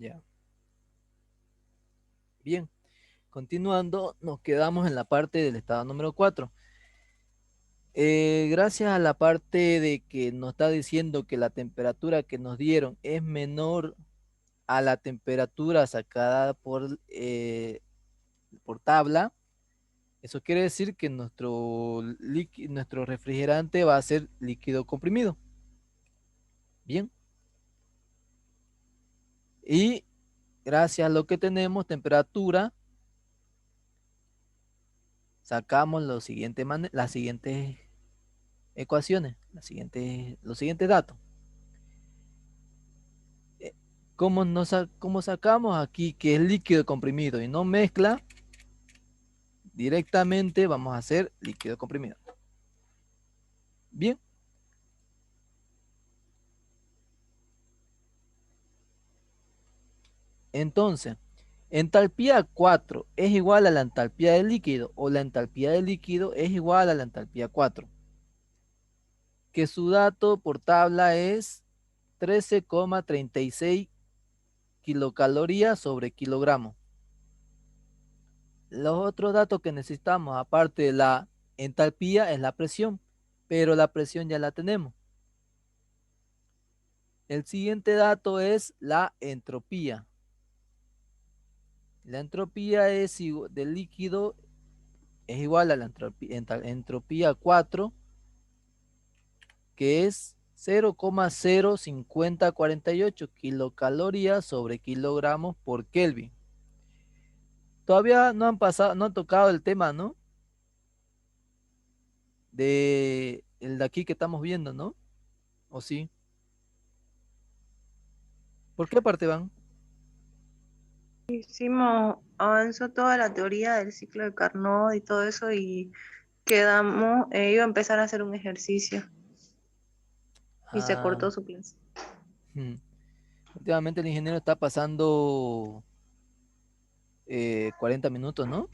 Ya. Bien. Continuando, nos quedamos en la parte del estado número 4. Gracias a la parte de que nos está diciendo que la temperatura que nos dieron es menor a la temperatura sacada por tabla, eso quiere decir que nuestro refrigerante va a ser líquido comprimido. Bien. Y gracias a lo que tenemos, temperatura, sacamos las siguientes ecuaciones, los siguientes datos. ¿Cómo sacamos aquí que es líquido comprimido y no mezcla? Directamente vamos a hacer líquido comprimido. Bien. Entonces, entalpía 4 es igual a la entalpía del líquido o la entalpía del líquido es igual a la entalpía 4. Que su dato por tabla es 13,36 kilocalorías sobre kilogramo. Los otros datos que necesitamos, aparte de la entalpía, es la presión, pero la presión ya la tenemos. El siguiente dato es la entropía. La entropía del líquido es igual a la entropía 4, que es 0,05048 kilocalorías sobre kilogramos por Kelvin. Todavía no han tocado el tema, ¿no? El de aquí que estamos viendo, ¿no? ¿O sí? ¿Por qué parte van? Hicimos, avanzó toda la teoría del ciclo de Carnot y todo eso y quedamos, iba a empezar a hacer un ejercicio y se Ah, cortó su clase. hmm. Últimamente el ingeniero está pasando 40 minutos, ¿no?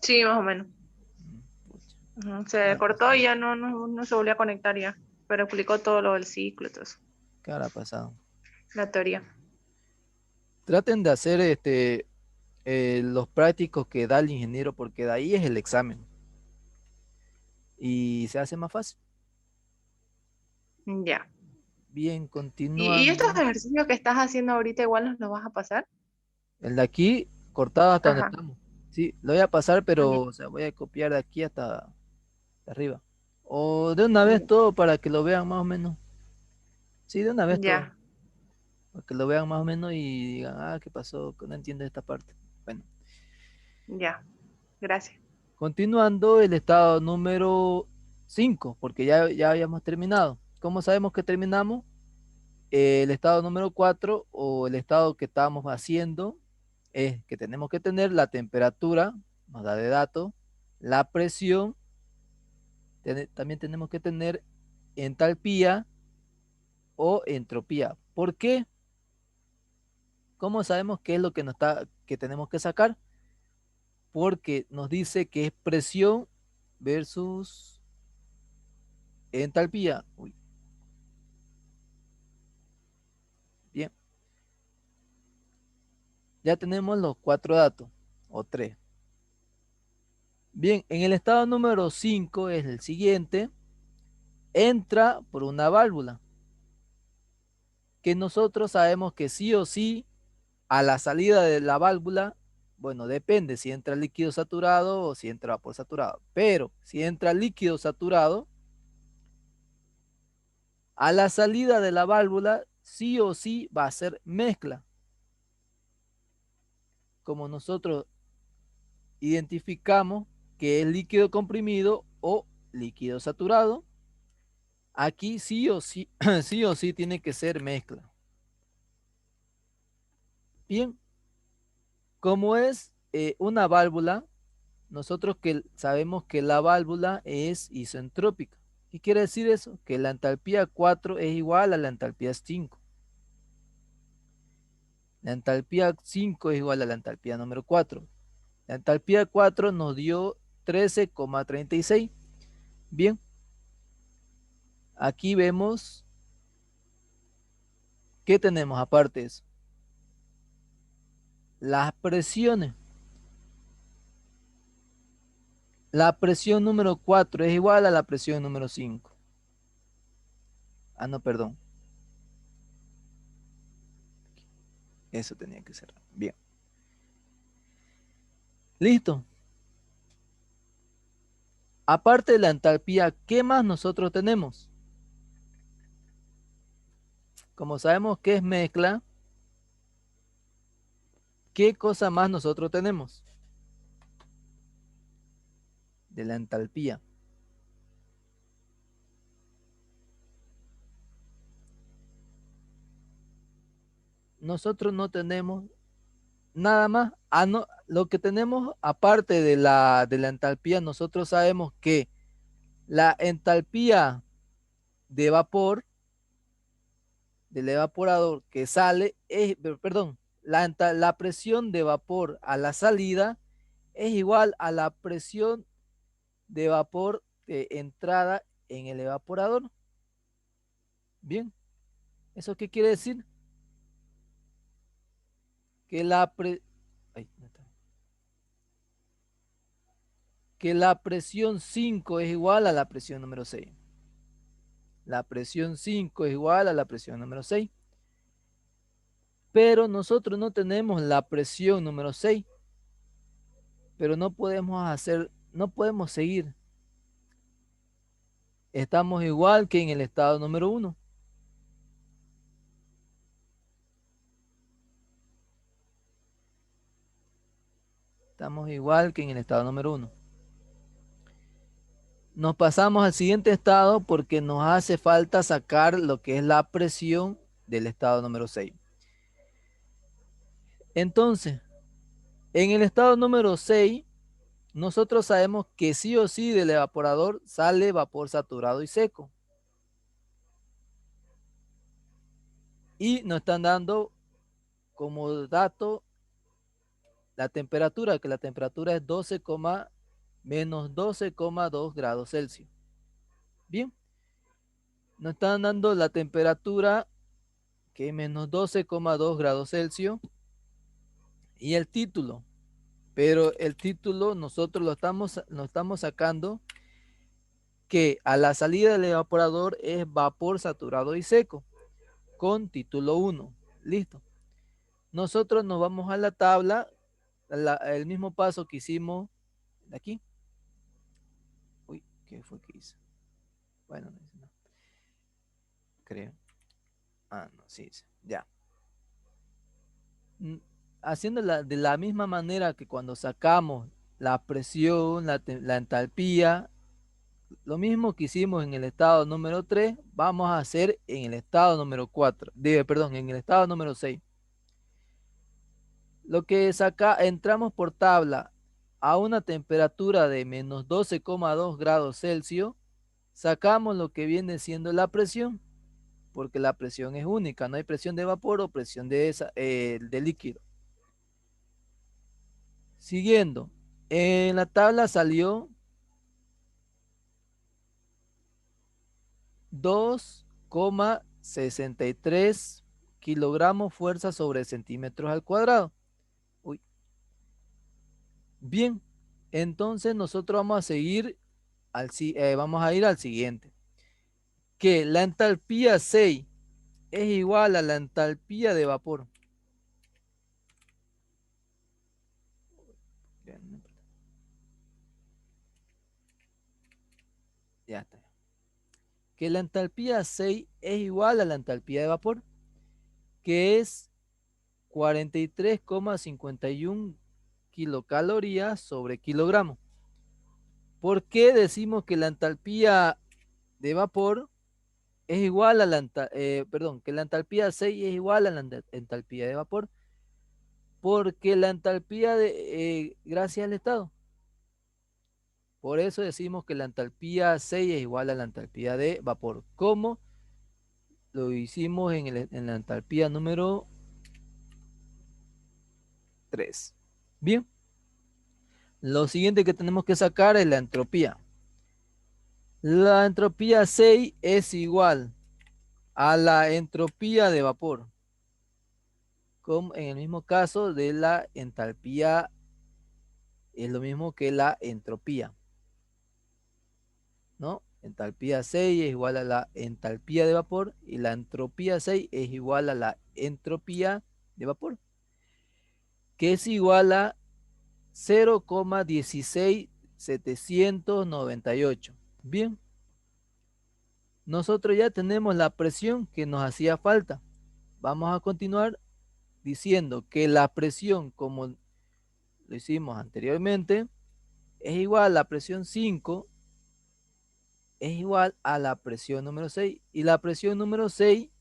Sí, más o menos. Pucha, Ujú, ¿qué se habrá cortó y pasado? ya no se volvió a conectar ya, pero explicó todo lo del ciclo y todo eso, ¿Qué habrá pasado? la teoría. Traten de hacer los prácticos que da el ingeniero, porque de ahí es el examen y se hace más fácil. Ya. Bien, ¿Y estos continuando. ejercicios que estás haciendo ahorita igual nos los vas a pasar? El de aquí, cortado hasta donde Ajá. estamos. Sí, lo voy a pasar, Ya, pero o sea, voy a copiar de aquí hasta arriba. O de una vez ya, todo para que lo vean más o menos. Sí, de una vez todo. ya, Para que lo vean más o menos y digan, ah, ¿qué pasó? Que no entiendo esta parte. Bueno, ya. Gracias. continuando el estado número 5 porque ya habíamos terminado. ¿Cómo sabemos que terminamos? El estado número 4 o el estado que estábamos haciendo es que tenemos que tener la temperatura, nos da de dato, la presión, también tenemos que tener entalpía o entropía. ¿Por qué? ¿Cómo sabemos qué es lo que tenemos que sacar? Porque nos dice que es presión versus entalpía. Uy, bien, ya tenemos los cuatro datos, o tres. Bien, en el estado número 5 es el siguiente, entra por una válvula, que nosotros sabemos que sí o sí, a la salida de la válvula, bueno, depende si entra líquido saturado o si entra vapor saturado, pero si entra líquido saturado, a la salida de la válvula, sí o sí va a ser mezcla. Como nosotros identificamos que es líquido comprimido o líquido saturado, aquí sí o sí, sí o sí tiene que ser mezcla. Bien, como es una válvula, nosotros que sabemos que la válvula es isentrópica. ¿Qué quiere decir eso? Que la entalpía 4 es igual a la entalpía 5. La entalpía 5 es igual a la entalpía número 4. La entalpía 4 nos dio 13,36. Bien, aquí vemos que tenemos aparte de eso. las presiones. La presión número 4 es igual a la presión número 5. Ah, no, perdón. Eso tenía que ser. Bien. Listo. Aparte de la entalpía, ¿qué más nosotros tenemos? Como sabemos que es mezcla, ¿qué cosa más nosotros tenemos? De la entalpía. Nosotros no tenemos nada más. Ah, no, lo que tenemos aparte de la entalpía, nosotros sabemos que la entalpía de vapor del evaporador que sale, perdón, la presión de vapor a la salida es igual a la presión de vapor de entrada en el evaporador. Bien, ¿eso qué quiere decir? Que ay, no está. Que la presión 5 es igual a la presión número 6. La presión 5 es igual a la presión número 6. Pero nosotros no tenemos la presión número 6. Pero no podemos seguir. Estamos igual que en el estado número 1. Estamos igual que en el estado número 1. Nos pasamos al siguiente estado porque nos hace falta sacar lo que es la presión del estado número 6. Entonces, en el estado número 6, nosotros sabemos que sí o sí del evaporador sale vapor saturado y seco. Y nos están dando como dato la temperatura, que la temperatura es menos 12,2 grados Celsius. Bien, nos están dando la temperatura que es menos 12,2 grados Celsius y el título. Pero el título nosotros lo estamos sacando que a la salida del evaporador es vapor saturado y seco con título 1. Listo. Nosotros nos vamos a la tabla, el mismo paso que hicimos de aquí. Uy, ¿qué fue que hice? Bueno, no, creo. Ah, no, sí, ya. Haciendo de la misma manera que cuando sacamos la presión, la entalpía, lo mismo que hicimos en el estado número 3, vamos a hacer en el estado número 4, perdón, en el estado número 6. Lo que entramos por tabla a una temperatura de menos 12,2 grados Celsius, sacamos lo que viene siendo la presión, porque la presión es única, no hay presión de vapor o presión de líquido. Siguiendo, en la tabla salió 2,63 kilogramos fuerza sobre centímetros al cuadrado. Uy. Bien, entonces nosotros vamos a seguir vamos a ir al siguiente. Que la entalpía 6 es igual a la entalpía de vapor. Ya está. Que la entalpía 6 es igual a la entalpía de vapor, que es 43,51 kilocalorías sobre kilogramo. ¿Por qué decimos que la entalpía de vapor es igual a que la entalpía 6 es igual a la entalpía de vapor? Porque la entalpía gracias al estado. Por eso decimos que la entalpía 6 es igual a la entalpía de vapor. ¿Cómo? Lo hicimos en la entalpía número 3. Bien. Lo siguiente que tenemos que sacar es la entropía. La entropía 6 es igual a la entropía de vapor. como en el mismo caso de la entalpía, es lo mismo que la entropía, ¿no? Entalpía 6 es igual a la entalpía de vapor y la entropía 6 es igual a la entropía de vapor, que es igual a 0,16798. Bien, nosotros ya tenemos la presión que nos hacía falta. Vamos a continuar diciendo que la presión, como lo hicimos anteriormente, es igual a la presión 5, es igual a la presión número 6. Y la presión número 6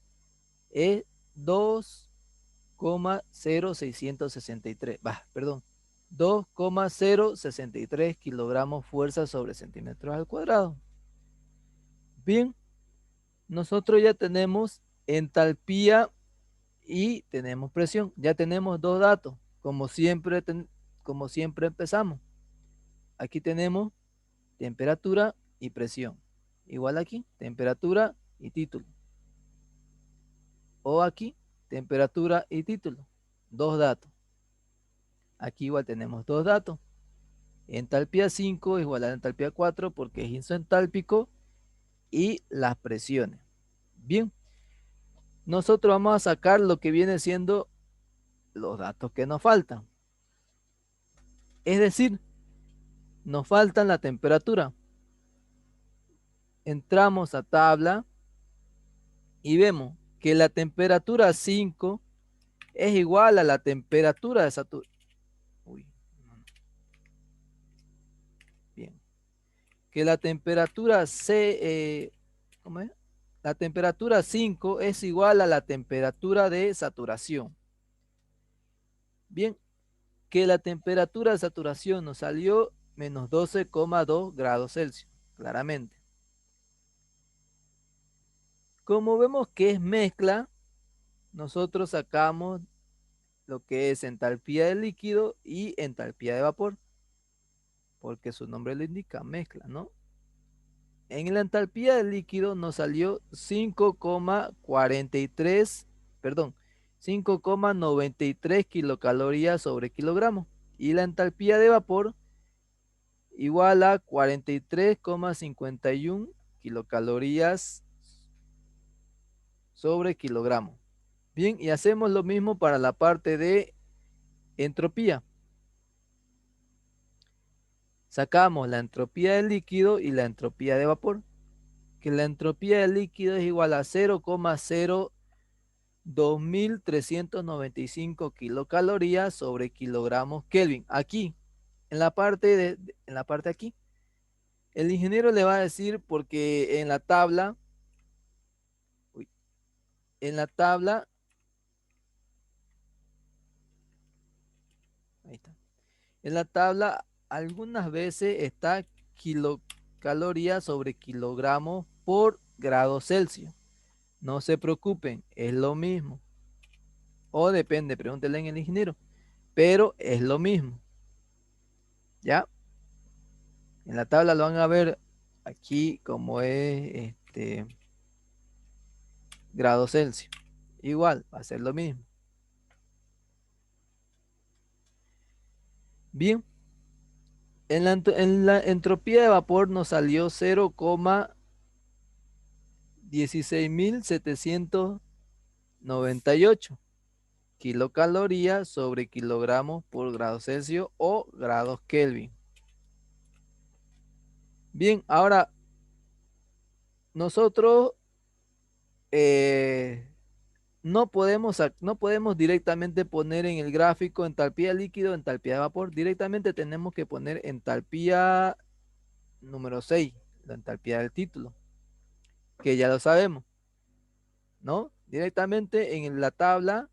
es 2,0663. Perdón. 2,063 kilogramos fuerza sobre centímetros al cuadrado. Bien, nosotros ya tenemos entalpía y tenemos presión. Ya tenemos dos datos, como siempre empezamos. Aquí tenemos temperatura y presión. Igual aquí, temperatura y título. O aquí, temperatura y título. Dos datos. Aquí igual tenemos dos datos. Entalpía 5 es igual a entalpía 4 porque es isentálpico y las presiones. Bien, nosotros vamos a sacar lo que viene siendo los datos que nos faltan. Es decir, nos faltan la temperatura. Entramos a tabla y vemos que la temperatura 5 es igual a la temperatura de saturación. Bien. Que la temperatura ¿cómo es? La temperatura 5 es igual a la temperatura de saturación. Bien, que la temperatura de saturación nos salió menos 12,2 grados Celsius, claramente. Como vemos que es mezcla, nosotros sacamos lo que es entalpía de líquido y entalpía de vapor, porque su nombre lo indica, mezcla, ¿no? En la entalpía del líquido nos salió 5,43, perdón, 5,93 kilocalorías sobre kilogramo. Y la entalpía de vapor igual a 43,51 kilocalorías sobre kilogramo. Bien, y hacemos lo mismo para la parte de entropía. Sacamos la entropía del líquido y la entropía de vapor, que la entropía del líquido es igual a 0,02395 kilocalorías sobre kilogramos Kelvin. Aquí, en la parte aquí, el ingeniero le va a decir porque en la tabla, en la tabla, ahí está. En la tabla algunas veces está kilocalorías sobre kilogramos por grado Celsius. No se preocupen, es lo mismo. O depende, pregúntenle en el ingeniero. Pero es lo mismo. ¿Ya? En la tabla lo van a ver aquí como es grado Celsius. Igual, va a ser lo mismo. Bien. En la entropía de vapor nos salió 0,16798 kilocalorías sobre kilogramos por grado Celsius o grados Kelvin. Bien, ahora nosotros no podemos directamente poner en el gráfico entalpía líquido, entalpía de vapor. Directamente tenemos que poner entalpía número 6, la entalpía del título, que ya lo sabemos, ¿no? Directamente en la tabla,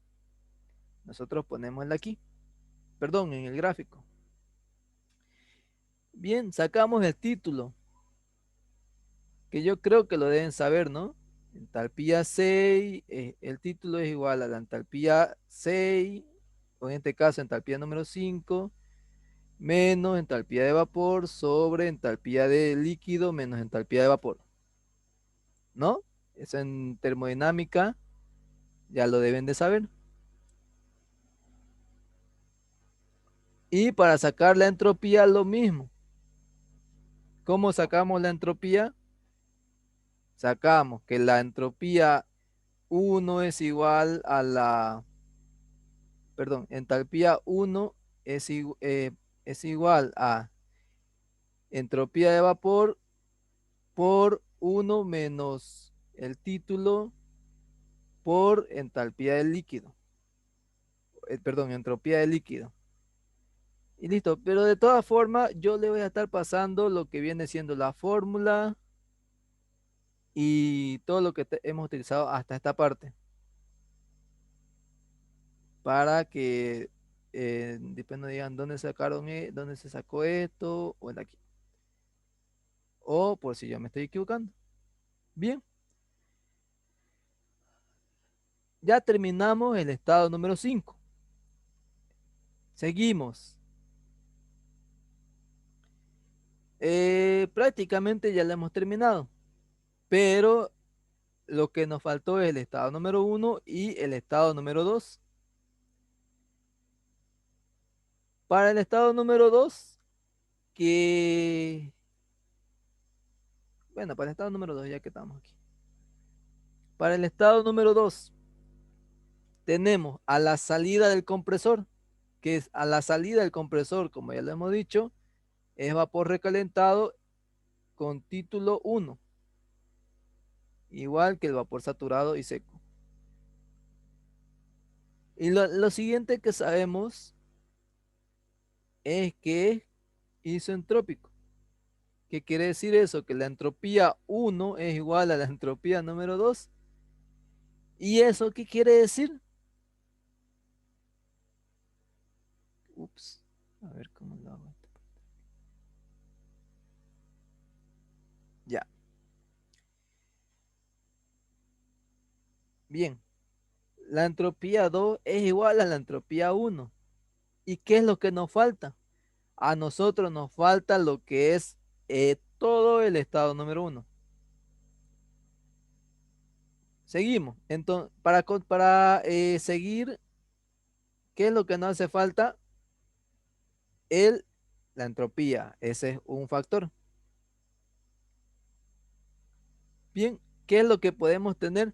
nosotros ponemos aquí, perdón, en el gráfico. Bien, sacamos el título, que yo creo que lo deben saber, ¿no? Entalpía 6, el título es igual a la entalpía 6, o en este caso entalpía número 5, menos entalpía de vapor sobre entalpía de líquido menos entalpía de vapor, ¿no? Eso en termodinámica ya lo deben de saber. Y para sacar la entropía, lo mismo. ¿Cómo sacamos la entropía? Sacamos que la entropía uno es igual a la, perdón, entalpía uno es igual a entropía de vapor por uno menos el título por entalpía del líquido. Perdón, entropía del líquido. Y listo, pero de todas formas yo le voy a estar pasando lo que viene siendo la fórmula y todo lo que hemos utilizado hasta esta parte para que después no digan dónde sacaron, dónde se sacó esto o el aquí. O por si yo me estoy equivocando. Bien, ya terminamos el estado número 5. Seguimos. Prácticamente ya lo hemos terminado, pero lo que nos faltó es el estado número uno y el estado número 2. Para el estado número 2 que... Bueno, para el estado número 2 ya que estamos aquí. Para el estado número 2 tenemos a la salida del compresor, que es a la salida del compresor, como ya lo hemos dicho, es vapor recalentado con título uno, igual que el vapor saturado y seco. Y lo siguiente que sabemos es que es isentrópico. ¿Qué quiere decir eso? Que la entropía uno es igual a la entropía número 2. ¿Y eso qué quiere decir? Ups, a ver cómo lo hago. Ya, bien. La entropía 2 es igual a la entropía uno. ¿Y qué es lo que nos falta? A nosotros nos falta lo que es todo el estado número uno. Seguimos. Entonces, para seguir, ¿qué es lo que nos hace falta? El, la entropía. Ese es un factor. Bien, ¿qué es lo que podemos tener?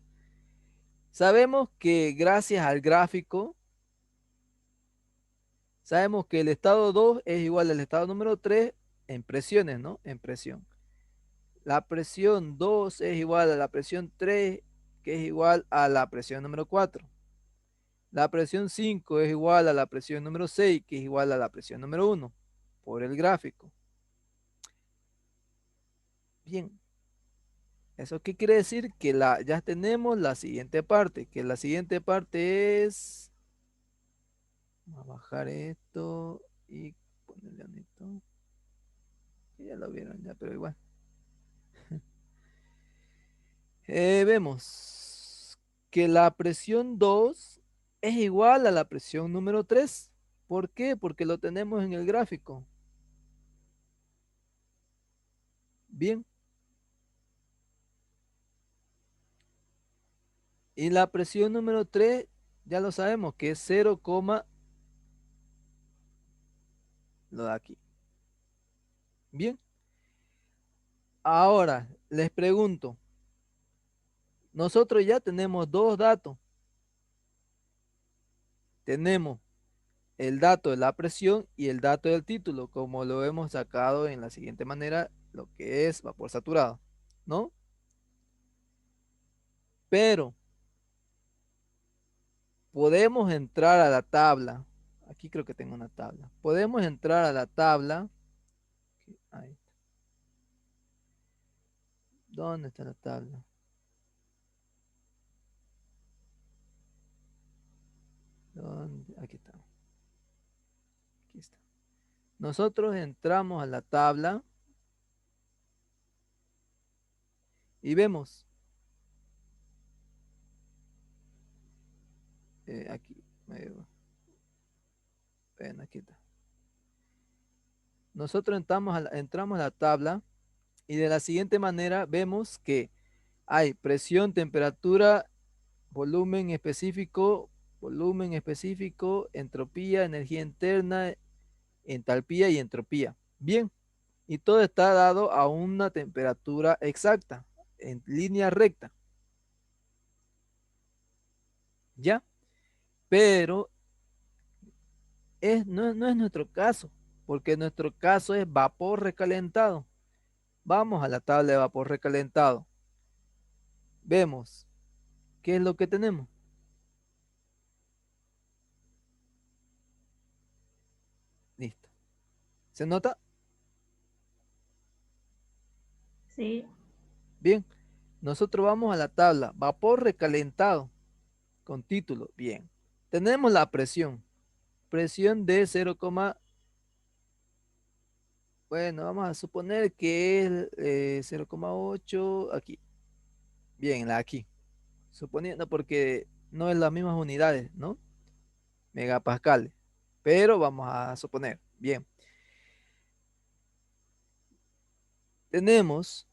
Sabemos que gracias al gráfico, sabemos que el estado 2 es igual al estado número 3 en presiones, ¿no? En presión. La presión 2 es igual a la presión 3, que es igual a la presión número 4. La presión 5 es igual a la presión número 6, que es igual a la presión número 1, por el gráfico. Bien, ¿eso qué quiere decir? Que ya tenemos la siguiente parte, que la siguiente parte es... Vamos a bajar esto y ponerle un esto. Ya lo vieron ya, pero igual. Vemos que la presión 2 es igual a la presión número 3. ¿Por qué? Porque lo tenemos en el gráfico. Bien. Y la presión número 3 ya lo sabemos que es 0, lo de aquí. Bien. Ahora les pregunto, nosotros ya tenemos dos datos. Tenemos el dato de la presión y el dato del título, como lo hemos sacado en la siguiente manera, lo que es vapor saturado, ¿no? Pero podemos entrar a la tabla. Aquí creo que tengo una tabla. Podemos entrar a la tabla. Ahí. ¿Dónde está la tabla? ¿Dónde? Aquí está. Aquí está. Nosotros entramos a la tabla y vemos aquí. Ven, aquí está. Nosotros entramos a la tabla y de la siguiente manera vemos que hay presión, temperatura, volumen específico, entropía, energía interna entalpía y entropía. Bien, y todo está dado a una temperatura exacta, en línea recta, ¿ya? Pero no es nuestro caso, porque nuestro caso es vapor recalentado. Vamos a la tabla de vapor recalentado. Vemos qué es lo que tenemos. Listo. ¿Se nota? Sí, Bien. Nosotros vamos a la tabla vapor recalentado con título. Bien. Tenemos la presión. Presión de 0, bueno, vamos a suponer que es 0,8 aquí. Bien, la aquí. Suponiendo porque no es las mismas unidades, ¿no? Megapascales. Pero vamos a suponer. Bien. Tenemos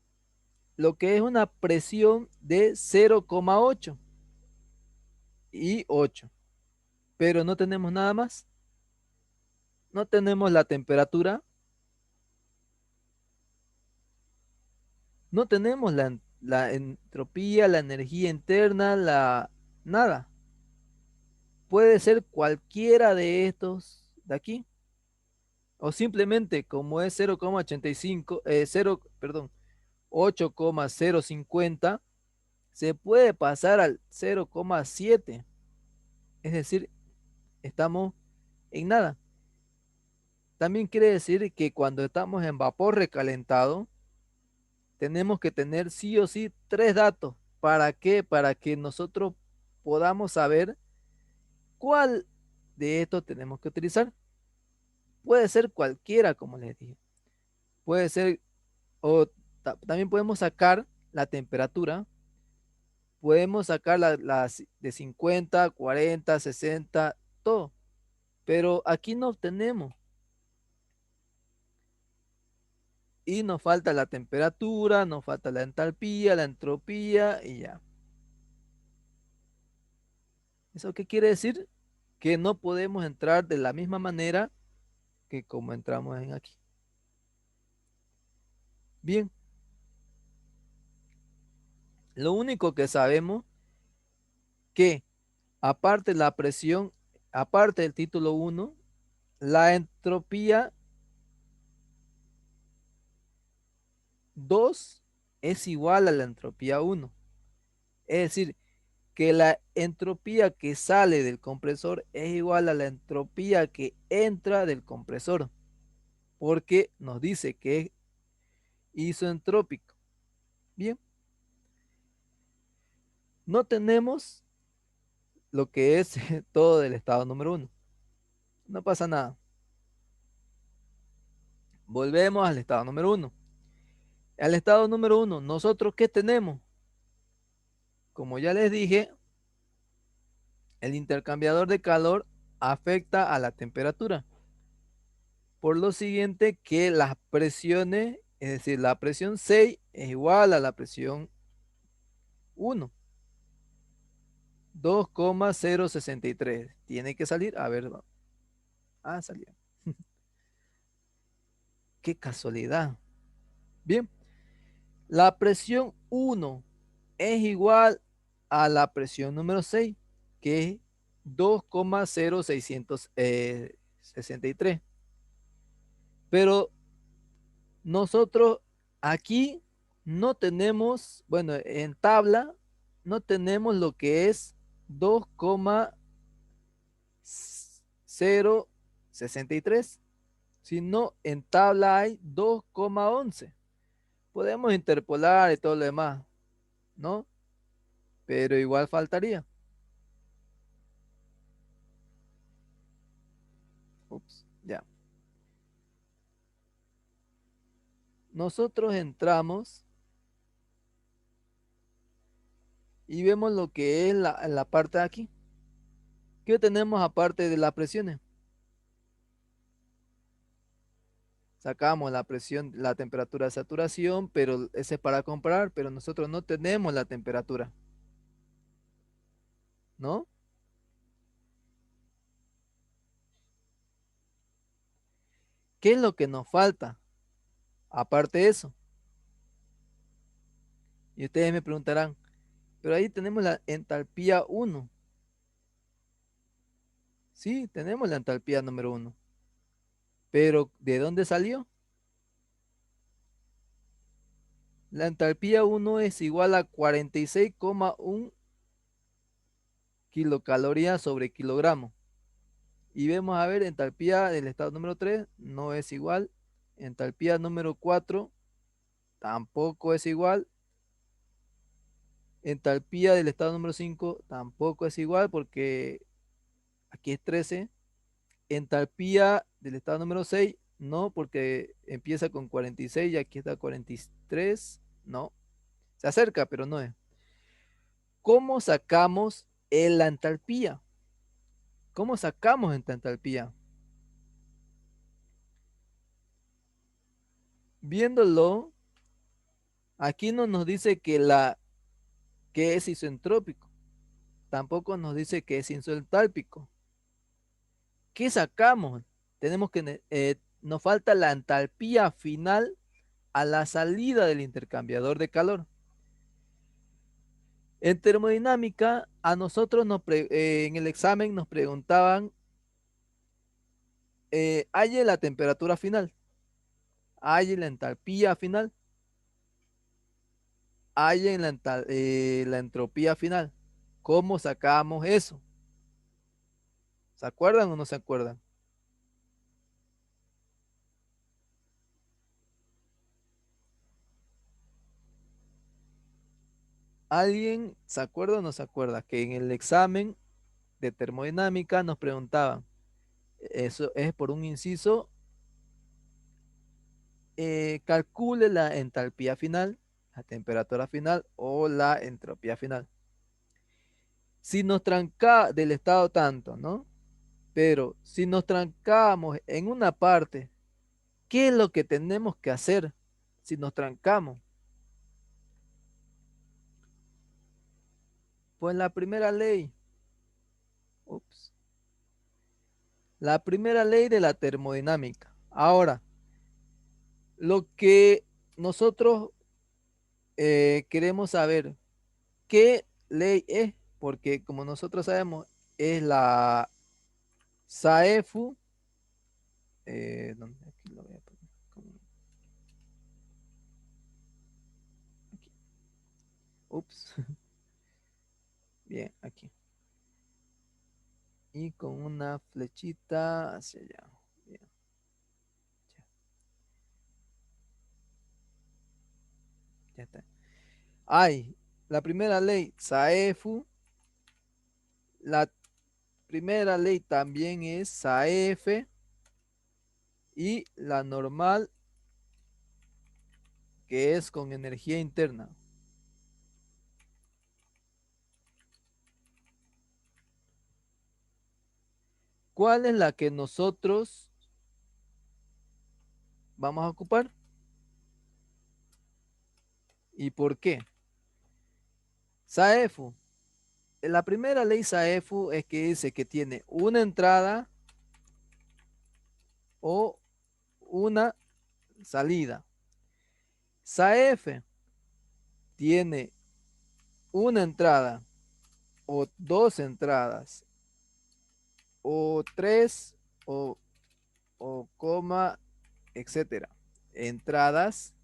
lo que es una presión de 0,8 y 8. Pero no tenemos nada más. No tenemos la temperatura. No tenemos la entropía, la energía interna, nada. Puede ser cualquiera de estos de aquí. O simplemente como es 0,85, 0, perdón, 8,050, se puede pasar al 0,7. Es decir, estamos en nada. También quiere decir que cuando estamos en vapor recalentado, tenemos que tener sí o sí tres datos. ¿Para qué? Para que nosotros podamos saber cuál de estos tenemos que utilizar. Puede ser cualquiera, como les dije. Puede ser, o también podemos sacar la temperatura. Podemos sacar las de 50, 40, 60, todo. Pero aquí no obtenemos. Y nos falta la temperatura, nos falta la entalpía, la entropía y ya. ¿Eso qué quiere decir? Que no podemos entrar de la misma manera que como entramos en aquí. Bien, lo único que sabemos que aparte la presión, aparte del título uno, la entropía 2 es igual a la entropía uno. Es decir, que la entropía que sale del compresor es igual a la entropía que entra del compresor, porque nos dice que es isoentrópico. Bien, no tenemos lo que es todo del estado número uno. No pasa nada. Volvemos al estado número uno. Al estado número uno, ¿nosotros qué tenemos? Como ya les dije, el intercambiador de calor afecta a la temperatura. Por lo siguiente que las presiones, es decir, la presión 6 es igual a la presión 1, 2,063. Tiene que salir, a ver, salió. Qué casualidad. Bien, la presión 1 es igual a la presión número 6, que es 2,0663. Pero nosotros aquí no tenemos, bueno, en tabla no tenemos lo que es 2,063, sino en tabla hay 2,11. Podemos interpolar y todo lo demás, ¿no? Pero igual faltaría. Ups, ya. Nosotros entramos y vemos lo que es la parte de aquí. ¿Qué tenemos aparte de las presiones? Sacamos la presión, la temperatura de saturación, pero ese es para comparar, pero nosotros no tenemos la temperatura, ¿no? ¿Qué es lo que nos falta? Aparte de eso. Y ustedes me preguntarán, pero ahí tenemos la entalpía 1. Sí, tenemos la entalpía número 1. Pero ¿de dónde salió? La entalpía 1 es igual a 46,1 kilocalorías sobre kilogramo. Y vemos a ver, entalpía del estado número 3 no es igual. Entalpía número 4 tampoco es igual. Entalpía del estado número 5 tampoco es igual porque aquí es 13. Entalpía del estado número 6 no, porque empieza con 46 y aquí está 43. No, se acerca, pero no es. ¿Cómo sacamos la entalpía? ¿Cómo sacamos esta entalpía? Viéndolo, aquí no nos dice que es isentrópico. Tampoco nos dice que es isentálpico. ¿Qué sacamos? Nos falta la entalpía final a la salida del intercambiador de calor. En termodinámica, a nosotros en el examen nos preguntaban, ¿hay la temperatura final? ¿Hay la entalpía final? ¿Hay la entropía final? ¿Cómo sacamos eso? ¿Se acuerdan o no se acuerdan? ¿Alguien se acuerda o no se acuerda que en el examen de termodinámica nos preguntaban, eso es por un inciso, calcule la entalpía final, la temperatura final o la entropía final? Si nos tranca del estado tanto, ¿no? Pero si nos trancamos en una parte, ¿qué es lo que tenemos que hacer si nos trancamos? Pues la primera ley, ups, la primera ley de la termodinámica. Ahora, lo que nosotros queremos saber, ¿qué ley es? Porque como nosotros sabemos, es la SAEFU. ¿Dónde? Aquí lo voy a poner. Aquí. Ups. Bien, aquí. Y con una flechita hacia allá. Bien, ya, ya está. Hay la primera ley, SAEFU. La primera ley también es SAEF. Y la normal, que es con energía interna. ¿Cuál es la que nosotros vamos a ocupar? ¿Y por qué? SAEFU. La primera ley SAEFU es que dice que tiene una entrada o una salida. SAEF tiene una entrada o dos entradas o tres o coma, etcétera. Entradas,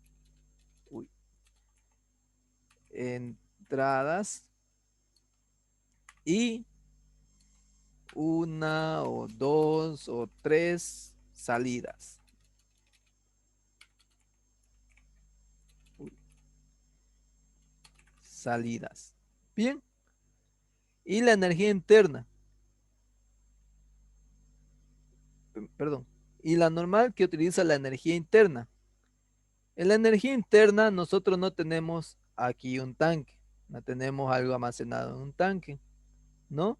uy, entradas y una o dos o tres salidas. Uy, salidas. Bien. Y la energía interna, perdón, y la normal que utiliza la energía interna. En la energía interna nosotros no tenemos aquí un tanque, no tenemos algo almacenado en un tanque, ¿no?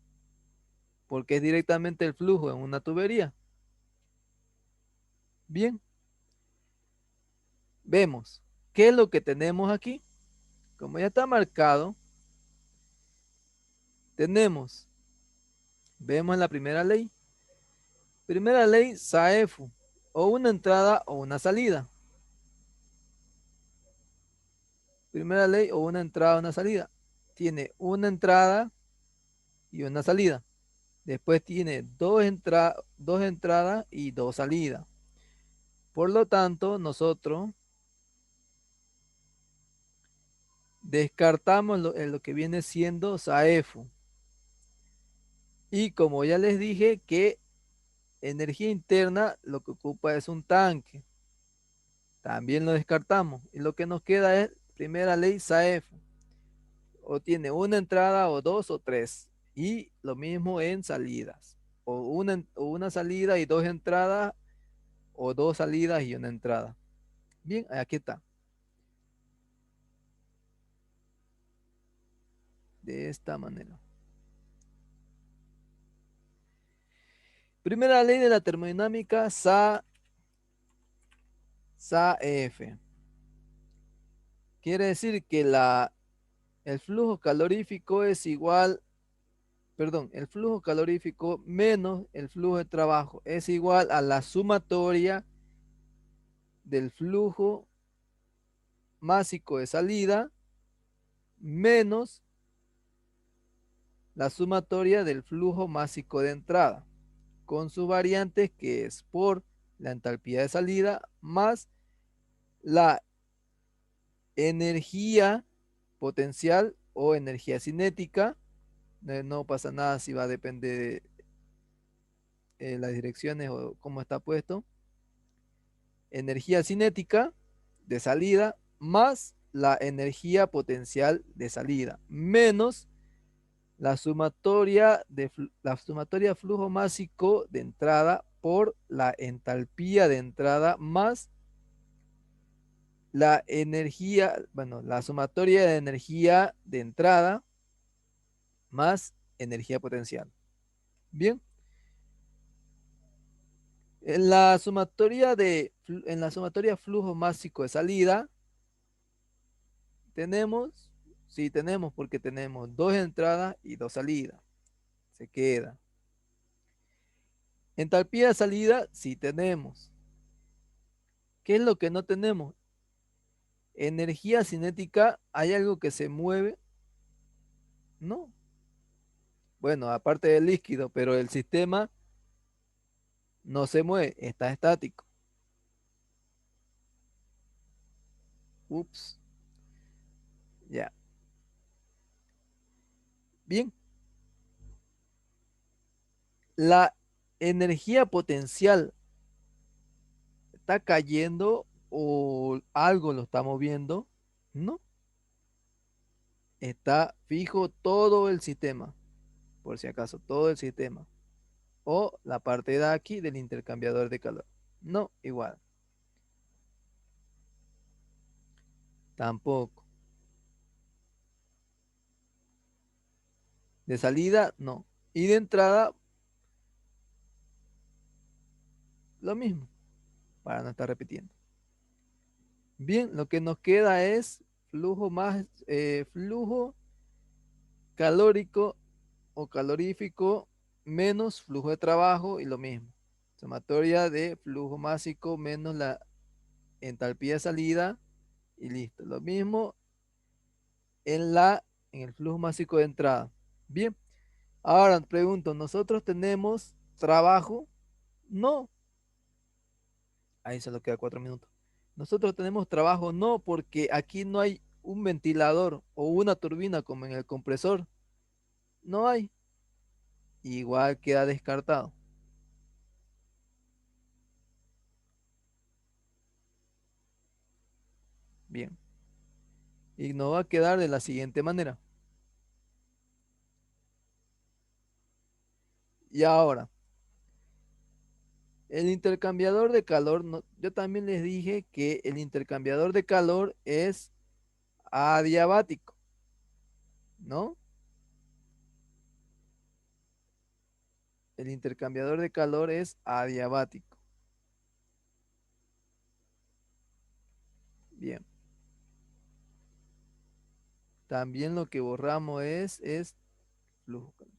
Porque es directamente el flujo en una tubería. Bien, vemos, ¿qué es lo que tenemos aquí? Como ya está marcado, vemos en la primera ley, SAEFU, o una entrada o una salida. Primera ley, o una entrada o una salida. Tiene una entrada y una salida. Después tiene dos entradas y dos salidas. Por lo tanto, nosotros descartamos lo que viene siendo Saefu. Y como ya les dije que energía interna lo que ocupa es un tanque. También lo descartamos. Y lo que nos queda es primera ley Saefu. O tiene una entrada o dos o tres. Y lo mismo en salidas. O una salida y dos entradas o dos salidas y una entrada. Bien, aquí está. De esta manera. Primera ley de la termodinámica, SAF. Quiere decir que el flujo calorífico es igual, perdón, el flujo calorífico menos el flujo de trabajo es igual a la sumatoria del flujo másico de salida menos la sumatoria del flujo másico de entrada, con sus variantes que es por la entalpía de salida más la energía potencial o energía cinética. No pasa nada si va a depender de las direcciones o cómo está puesto. Energía cinética de salida más la energía potencial de salida menos la sumatoria flujo másico de entrada por la entalpía de entrada más la energía, bueno, la sumatoria de energía de entrada más energía potencial. Bien. En la sumatoria flujo másico de salida, tenemos, sí tenemos porque tenemos dos entradas y dos salidas. Se queda. Entalpía de salida, sí tenemos. ¿Qué es lo que no tenemos? Energía cinética, ¿hay algo que se mueve? No. Bueno, aparte del líquido, pero el sistema no se mueve, está estático. Ups. Ya. Bien. La energía potencial está cayendo o algo lo está moviendo. No. Está fijo todo el sistema. Por si acaso, todo el sistema. O la parte de aquí del intercambiador de calor. No, igual. Tampoco. De salida, no. Y de entrada, lo mismo, para no estar repitiendo. Bien, lo que nos queda es flujo calórico o calorífico menos flujo de trabajo y lo mismo. Sumatoria de flujo másico menos la entalpía de salida y listo. Lo mismo en el flujo másico de entrada. Bien, ahora pregunto, ¿nosotros tenemos trabajo? No. Ahí solo queda 4 minutos. Nosotros tenemos trabajo, no, porque aquí no hay un ventilador o una turbina como en el compresor. No hay. Igual queda descartado. Bien. Y nos va a quedar de la siguiente manera. Y ahora, el intercambiador de calor, yo también les dije que el intercambiador de calor es adiabático, ¿no? El intercambiador de calor es adiabático. Bien. También lo que borramos es flujo calórico.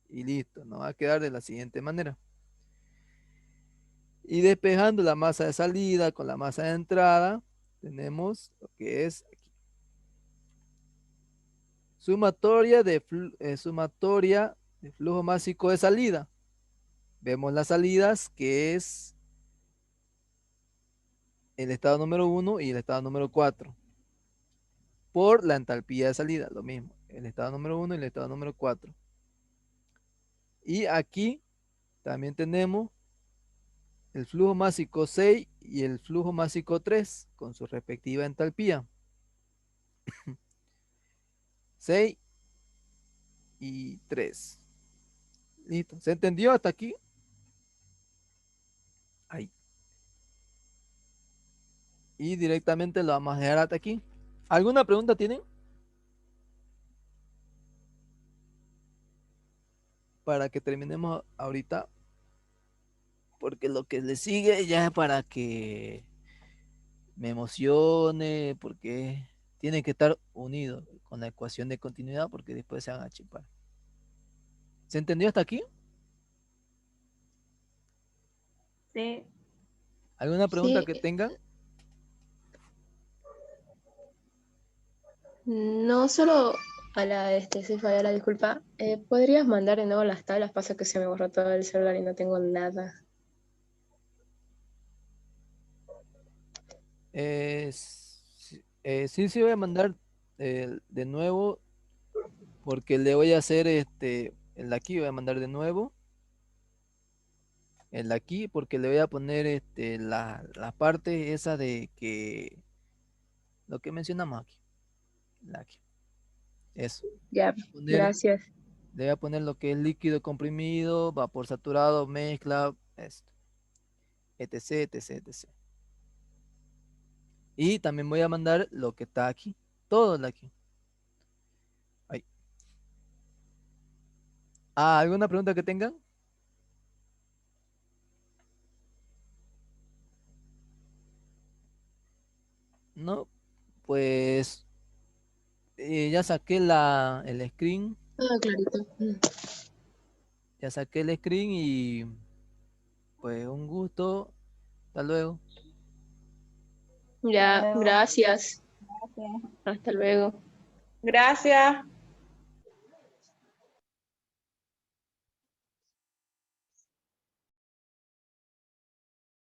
Y listo, nos va a quedar de la siguiente manera. Y despejando la masa de salida con la masa de entrada, tenemos lo que es aquí. Sumatoria de flujo másico de salida. Vemos las salidas, que es el estado número 1 y el estado número 4. Por la entalpía de salida, lo mismo. El estado número 1 y el estado número 4. Y aquí también tenemos el flujo másico 6 y el flujo másico 3 con su respectiva entalpía. 6 y 3. Listo. ¿Se entendió hasta aquí? Ahí. Y directamente lo vamos a dejar hasta aquí. ¿Alguna pregunta tienen? Para que terminemos ahorita. Porque lo que le sigue ya es para que me emocione, porque tienen que estar unidos con la ecuación de continuidad, porque después se van a chipar. ¿Se entendió hasta aquí? Sí. ¿Alguna pregunta Sí, que tengan? no solo a la sí, la disculpa. ¿Podrías mandar de nuevo las tablas? Pasa que se me borró todo el celular y no tengo nada. Sí, sí voy a mandar de nuevo, porque le voy a hacer el de aquí, voy a mandar de nuevo el de aquí, porque le voy a poner la parte esa de que lo que mencionamos aquí, la aquí. Eso. Ya, Poner, gracias. le voy a poner lo que es líquido comprimido, vapor saturado, mezcla, esto, etc, etc, etc. Y también voy a mandar lo que está aquí, todo de aquí. Ahí. Ah, ¿alguna pregunta que tengan? No, pues ya saqué el screen, Ah, clarito. ya saqué el screen y pues un gusto. Hasta luego. Ya, Luego. gracias. Gracias. Hasta luego. Gracias.